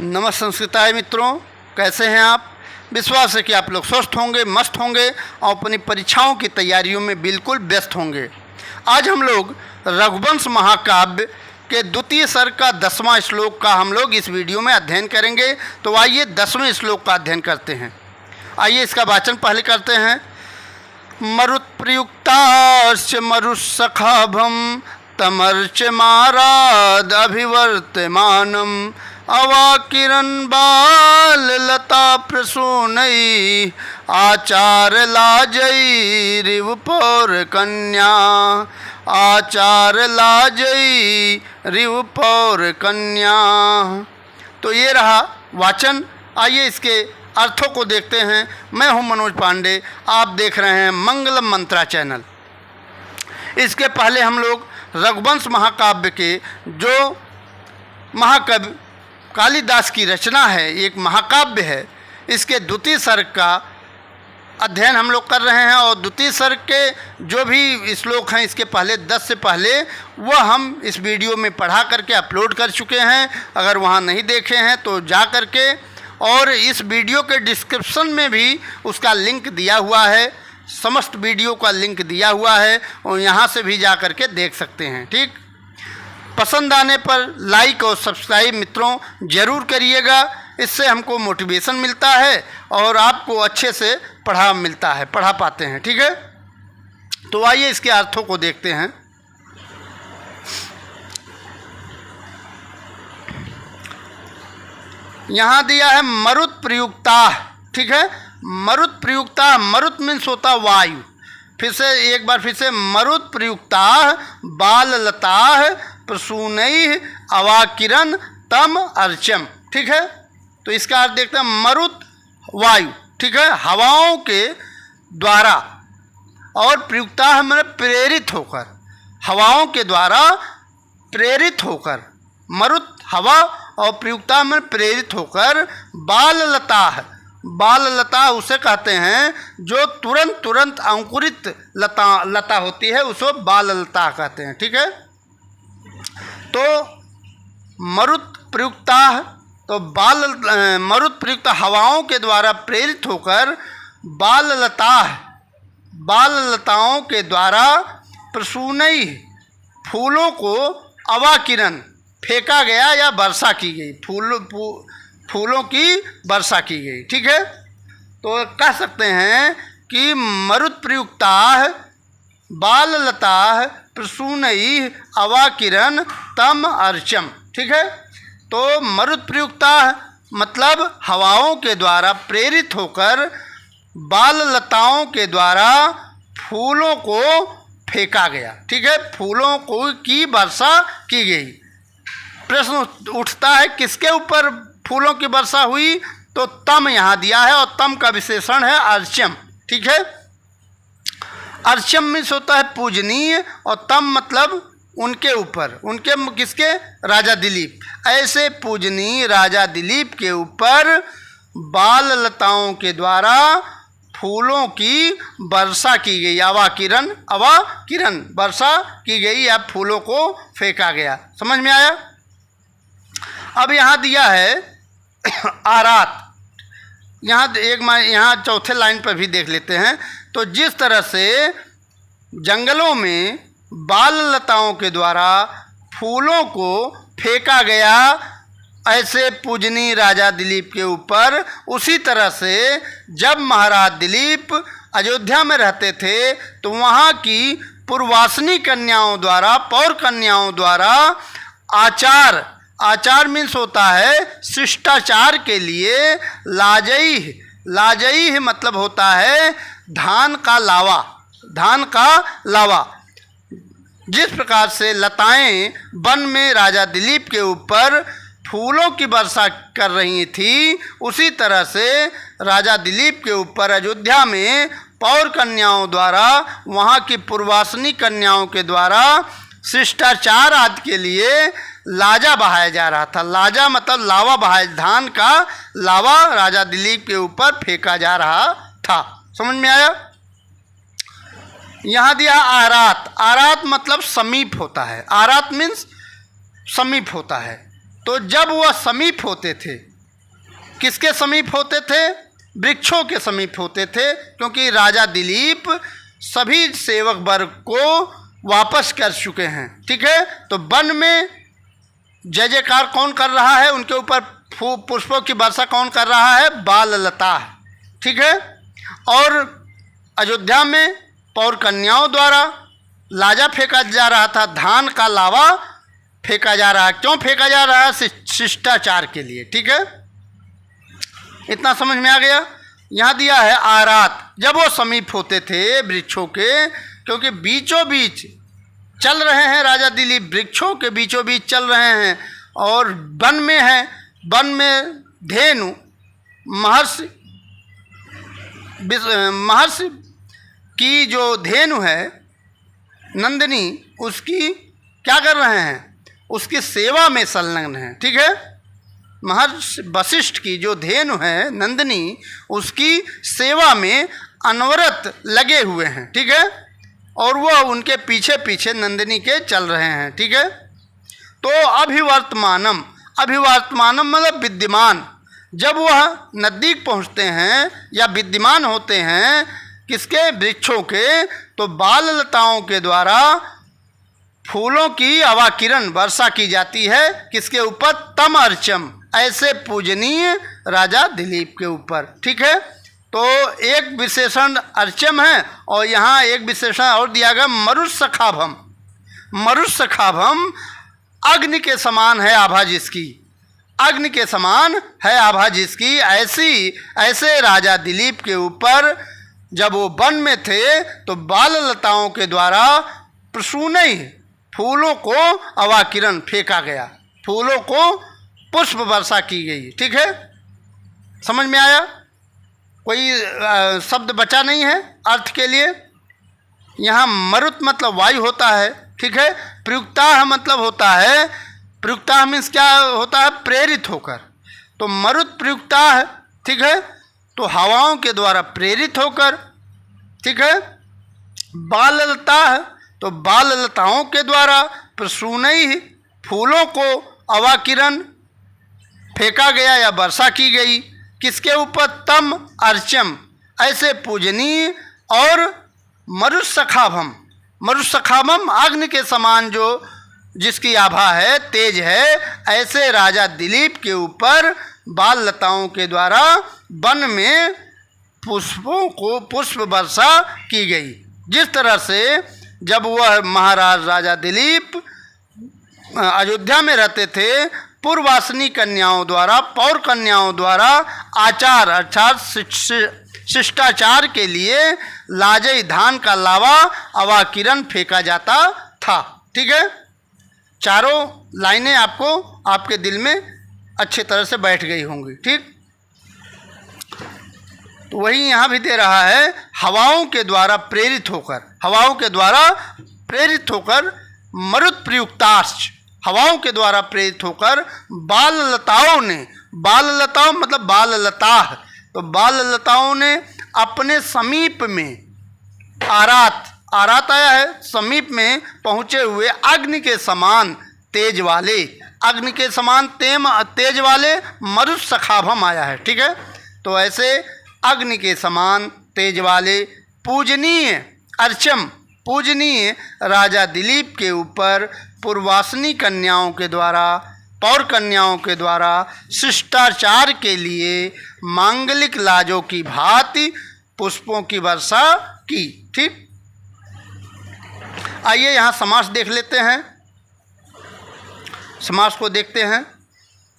नमस्कार मित्रों, कैसे हैं आप। विश्वास है कि आप लोग स्वस्थ होंगे, मस्त होंगे और अपनी परीक्षाओं की तैयारियों में बिल्कुल व्यस्त होंगे। आज हम लोग रघुवंश महाकाव्य के द्वितीय सर्ग का 10वां श्लोक का हम लोग इस वीडियो में अध्ययन करेंगे। तो आइए 10वें श्लोक का अध्ययन करते हैं। आइए इसका वाचन पहले करते हैं। मरुत्प्रयुक्ताश्च मरुत्सखाभं तमर्च माराद अभिवर्तमानम् अवाकिरन बाल लता प्रसूनै आचार लाजई रिवपौर कन्या आचार लाजई रिवपौर कन्या। तो ये रहा वाचन। आइए इसके अर्थों को देखते हैं। मैं हूं मनोज पांडे, आप देख रहे हैं मंगलम मंत्रा चैनल। इसके पहले हम लोग रघुवंश महाकाव्य के जो महाकवि कालिदास की रचना है, एक महाकाव्य है, इसके द्वितीय सर्ग का अध्ययन हम लोग कर रहे हैं। और द्वितीय सर्ग के जो भी श्लोक हैं इसके पहले 10 से पहले वह हम इस वीडियो में पढ़ा करके अपलोड कर चुके हैं। अगर वहाँ नहीं देखे हैं तो जा करके, और इस वीडियो के डिस्क्रिप्शन में भी उसका लिंक दिया हुआ है, समस्त वीडियो का लिंक दिया हुआ है और यहाँ से भी जा करके देख सकते हैं। ठीक, पसंद आने पर लाइक और सब्सक्राइब मित्रों ज़रूर करिएगा। इससे हमको मोटिवेशन मिलता है और आपको अच्छे से पढ़ा पाते हैं। ठीक है, तो आइए इसके अर्थों को देखते हैं। यहाँ दिया है मरुत प्रयुक्ता। ठीक है, मरुत प्रयुक्ता, मरुत मीन्स होता वायु। फिर से एक बार फिर से, मरुत प्रयुक्ता बाल लता प्रसूनै अवाकिरन तम अर्चम। ठीक है, तो इसका अर्थ देखते हैं। मरुत वायु, ठीक है, हवाओं के द्वारा, और प्रयुक्ता है मैंने प्रेरित होकर, हवाओं के द्वारा प्रेरित होकर, मरुत हवा और प्रयुक्ता में प्रेरित होकर बाल लता है। बाल लता उसे कहते हैं जो तुरंत अंकुरित लता होती है, उसको बाल लता कहते हैं। ठीक है, तो मरुत प्रयुक्ता, तो मरुत प्रयुक्ता हवाओं के द्वारा प्रेरित होकर बाल लताओं के द्वारा प्रसूनै फूलों को अवाकिरन फेंका गया या वर्षा की गई, फूलों की वर्षा की गई। ठीक है, तो कह सकते हैं कि मरुत प्रयुक्ता बाल लता प्रसूनै अवाकिरन तम अर्चम। ठीक है, तो मरुत प्रयुक्ता मतलब हवाओं के द्वारा प्रेरित होकर बाल लताओं के द्वारा फूलों को फेंका गया। ठीक है, फूलों को की वर्षा की गई। प्रश्न उठता है किसके ऊपर फूलों की वर्षा हुई, तो तम यहाँ दिया है और तम का विशेषण है अर्चम। ठीक है, अर्चम मीन्स होता है पूजनीय, और तम मतलब उनके ऊपर, उनके किसके, राजा दिलीप। ऐसे पूजनीय राजा दिलीप के ऊपर बाल लताओं के द्वारा फूलों की वर्षा की गई, अवाकिरन वर्षा की गई या फूलों को फेंका गया। समझ में आया। अब यहाँ दिया है आरात। यहाँ चौथे लाइन पर भी देख लेते हैं। तो जिस तरह से जंगलों में बाल लताओं के द्वारा फूलों को फेंका गया ऐसे पूजनीय राजा दिलीप के ऊपर, उसी तरह से जब महाराज दिलीप अयोध्या में रहते थे तो वहाँ की पूर्वासिनी कन्याओं द्वारा, पौर कन्याओं द्वारा आचार मीन्स होता है शिष्टाचार के लिए लाजई मतलब होता है धान का लावा। जिस प्रकार से लताएं वन में राजा दिलीप के ऊपर फूलों की वर्षा कर रही थी, उसी तरह से राजा दिलीप के ऊपर अयोध्या में पौर कन्याओं द्वारा, वहाँ की पूर्वासिनी कन्याओं के द्वारा शिष्टाचार आदि के लिए लाजा बहाया जा रहा था। लाजा मतलब लावा बहाया, धान का लावा राजा दिलीप के ऊपर फेंका जा रहा था। समझ में आया। यहाँ दिया आरात मतलब समीप होता है। आरात मीन्स समीप होता है। तो जब वह समीप होते थे, किसके समीप होते थे? वृक्षों के समीप होते थे, क्योंकि राजा दिलीप सभी सेवक वर्ग को वापस कर चुके हैं। ठीक है, तो वन में जय जयकार कौन कर रहा है? उनके ऊपर पुष्पों की वर्षा कौन कर रहा है? बाल लता। ठीक है, और अयोध्या में पौर कन्याओं द्वारा लाजा फेंका जा रहा था, धान का लावा फेंका जा रहा है। क्यों फेंका जा रहा है? शिष्टाचार के लिए। ठीक है, इतना समझ में आ गया। यहाँ दिया है आरात, जब वो समीप होते थे वृक्षों के, क्योंकि बीचों बीच चल रहे हैं राजा दिलीप, वृक्षों के बीचों बीच चल रहे हैं और वन में है। वन में धेनु महर्षि की जो धेनु है नंदिनी, उसकी क्या कर रहे हैं? उसकी सेवा में संलग्न है। ठीक है, महर्षि वशिष्ठ की जो धेनु है नंदिनी, उसकी सेवा में अनवरत लगे हुए हैं। ठीक है, और वह उनके पीछे पीछे नंदिनी के चल रहे हैं। ठीक है, तो अभिवर्तमानम, अभिवर्तमानम मतलब विद्यमान। जब वह नज़दीक पहुंचते हैं या विद्यमान होते हैं किसके? वृक्षों के, तो बाल लताओं के द्वारा फूलों की अवाकिरण वर्षा की जाती है। किसके ऊपर? तम अर्चम, ऐसे पूजनीय राजा दिलीप के ऊपर। ठीक है, तो एक विशेषण अर्चम है और यहाँ एक विशेषण और दिया गया मरुत्सखाभम। मरुत्सखाभम अग्नि के समान है आभा जिसकी, अग्नि के समान है आभा जिसकी। ऐसे राजा दिलीप के ऊपर जब वो वन में थे तो बाल लताओं के द्वारा प्रसूनई फूलों को अवाकिरण फेंका गया, फूलों को पुष्प वर्षा की गई। ठीक है, समझ में आया? कोई शब्द बचा नहीं है अर्थ के लिए। यहाँ मरुत मतलब वायु होता है। ठीक है, प्रयुक्ता मतलब होता है, प्रयुक्ता मीन्स क्या होता है? प्रेरित होकर। तो मरुत प्रयुक्ता है। ठीक है, तो हवाओं के द्वारा प्रेरित होकर। ठीक है, बाल लता है, तो बाल लताओं के द्वारा प्रसूनई फूलों को अवाकिरण फेंका गया या वर्षा की गई। किसके ऊपर? तम अर्चम, ऐसे पूजनीय। और मरुत्सखाभम, मरुत्सखाभम अग्नि के समान जो जिसकी आभा है, तेज है, ऐसे राजा दिलीप के ऊपर बाल लताओं के द्वारा वन में पुष्पों को पुष्प वर्षा की गई। जिस तरह से जब वह महाराज राजा दिलीप अयोध्या में रहते थे, पूर्ववासिनी कन्याओं द्वारा, पौर कन्याओं द्वारा आचार अर्थात शिष्टाचार के लिए लाजई धान का लावा अवाकिरण फेंका जाता था। ठीक है, चारों लाइनें आपको आपके दिल में अच्छी तरह से बैठ गई होंगी। ठीक, तो वही यहाँ भी दे रहा है, हवाओं के द्वारा प्रेरित होकर, हवाओं के द्वारा प्रेरित होकर मरुत प्रयुक्ताश्च, हवाओं के द्वारा प्रेरित होकर बाल लताओं ने, बाल लताओं मतलब बाल लता, तो बाल लताओं ने अपने समीप में आरात, आरात आया है समीप में पहुँचे हुए अग्नि के समान तेज वाले, अग्नि के समान तेज वाले मरुत्सखाभम आया है। ठीक है, तो ऐसे अग्नि के समान तेज वाले पूजनीय अर्चम, पूजनीय राजा दिलीप के ऊपर पूर्ववासिनी कन्याओं के द्वारा, पौर कन्याओं के द्वारा शिष्टाचार के लिए मांगलिक लाजों की भांति पुष्पों की वर्षा की। ठीक, आइए यहाँ समास देख लेते हैं। समास को देखते हैं।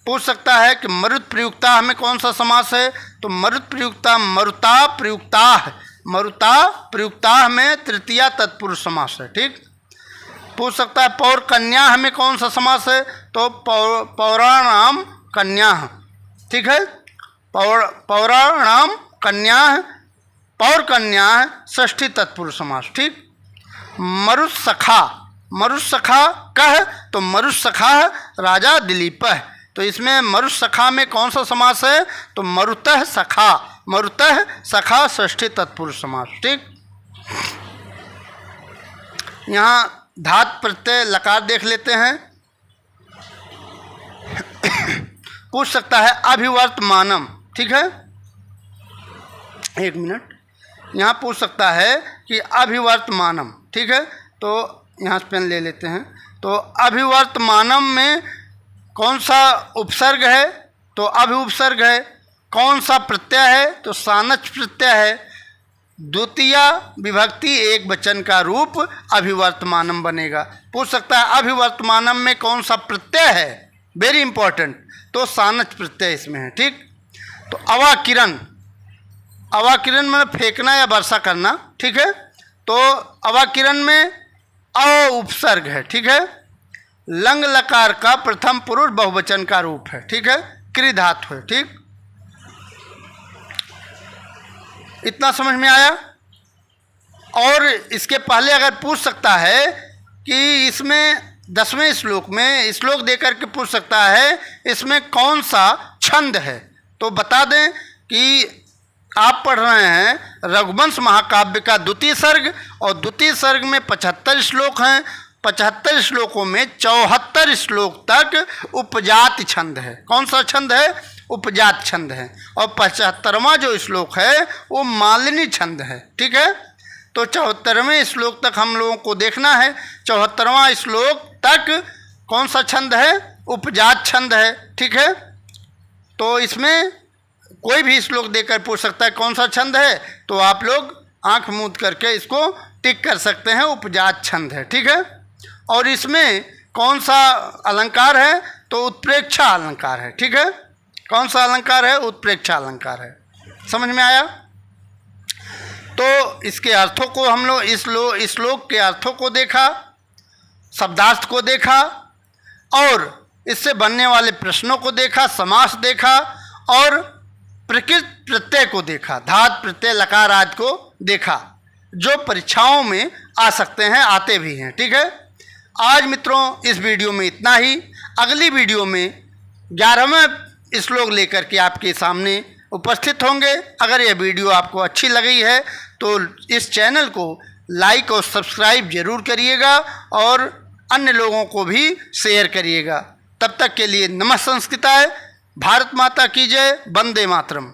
पूछ सकता है कि मरुत प्रयुक्ता हमें कौन सा समास है? तो मरुत प्रयुक्ता मरुता प्रयुक्ता है, मरुता प्रयुक्ता में तृतीया तत्पुरुष समास है। ठीक, पूछ सकता है पौर कन्या हमें कौन सा समास है? तो पौराणाम कन्या। ठीक है, पौराणाम कन्या, पौर कन्या षष्ठी तत्पुरुष समास। ठीक, मरुत्सखा, मरुत्सखा कह, तो मरुत्सखा राजा दिलीप है, तो इसमें मरुत्सखा में कौन सा समास है? तो मरुतः सखा, मरुतः सखा षष्ठी तत्पुरुष समास। ठीक, यहाँ धात प्रत्यय लकार देख लेते हैं। पूछ सकता है अभिवर्तमानम, ठीक है, एक मिनट, यहाँ पूछ सकता है कि अभिवर्तमानम, ठीक है, तो यहाँ से पेन ले लेते हैं। तो अभिवर्तमानम में कौन सा उपसर्ग है? तो अभिउपसर्ग है। कौन सा प्रत्यय है? तो सानच प्रत्यय है। द्वितीय विभक्ति एक वचन का रूप अभिवर्तमानम बनेगा। पूछ सकता है अभिवर्तमानम में कौन सा प्रत्यय है, वेरी इंपॉर्टेंट, तो सानच प्रत्यय इसमें है, ठीक। तो अवाकिरण, अवाकिरण में फेंकना या वर्षा करना, ठीक है, तो अवाकिरण में अ उपसर्ग है, ठीक है, लंग लकार का प्रथम पुरुष बहुवचन का रूप है, ठीक है, क्रि धातु है, ठीक। इतना समझ में आया। और इसके पहले अगर पूछ सकता है कि इसमें 10वें श्लोक में श्लोक देकर के पूछ सकता है इसमें कौन सा छंद है, तो बता दें कि आप पढ़ रहे हैं रघुवंश महाकाव्य का द्वितीय सर्ग, और द्वितीय सर्ग में 75 श्लोक हैं। 75 श्लोकों में 74 श्लोक तक उपजात छंद है। कौन सा छंद है? उपजात छंद है। और 75वां जो श्लोक है वो मालिनी छंद है, ठीक है। तो 74वें श्लोक तक हम लोगों को देखना है। 74वां श्लोक तक कौन सा छंद है? उपजात छंद है, ठीक है। तो इसमें कोई भी श्लोक देकर पूछ सकता है कौन सा छंद है, तो आप लोग आंख मूंद करके इसको टिक कर सकते हैं, उपजात छंद है, ठीक है। और इसमें कौन सा अलंकार है? तो उत्प्रेक्षा अलंकार है, ठीक है। कौन सा अलंकार है? उत्प्रेक्षा अलंकार है। समझ में आया? तो इसके अर्थों को हम लोग इस श्लोक के अर्थों को देखा, शब्दार्थ को देखा, और इससे बनने वाले प्रश्नों को देखा, समास देखा, और प्रकृत प्रत्यय को देखा, धात प्रत्यय लकार आदि को देखा, जो परीक्षाओं में आ सकते हैं, आते भी हैं, ठीक है। आज मित्रों इस वीडियो में इतना ही। अगली वीडियो में 11वें श्लोक लेकर के आपके सामने उपस्थित होंगे। अगर यह वीडियो आपको अच्छी लगी है तो इस चैनल को लाइक और सब्सक्राइब जरूर करिएगा, और अन्य लोगों को भी शेयर करिएगा। तब तक के लिए नमः संस्कृताय, भारत माता की जय, वंदे मातरम।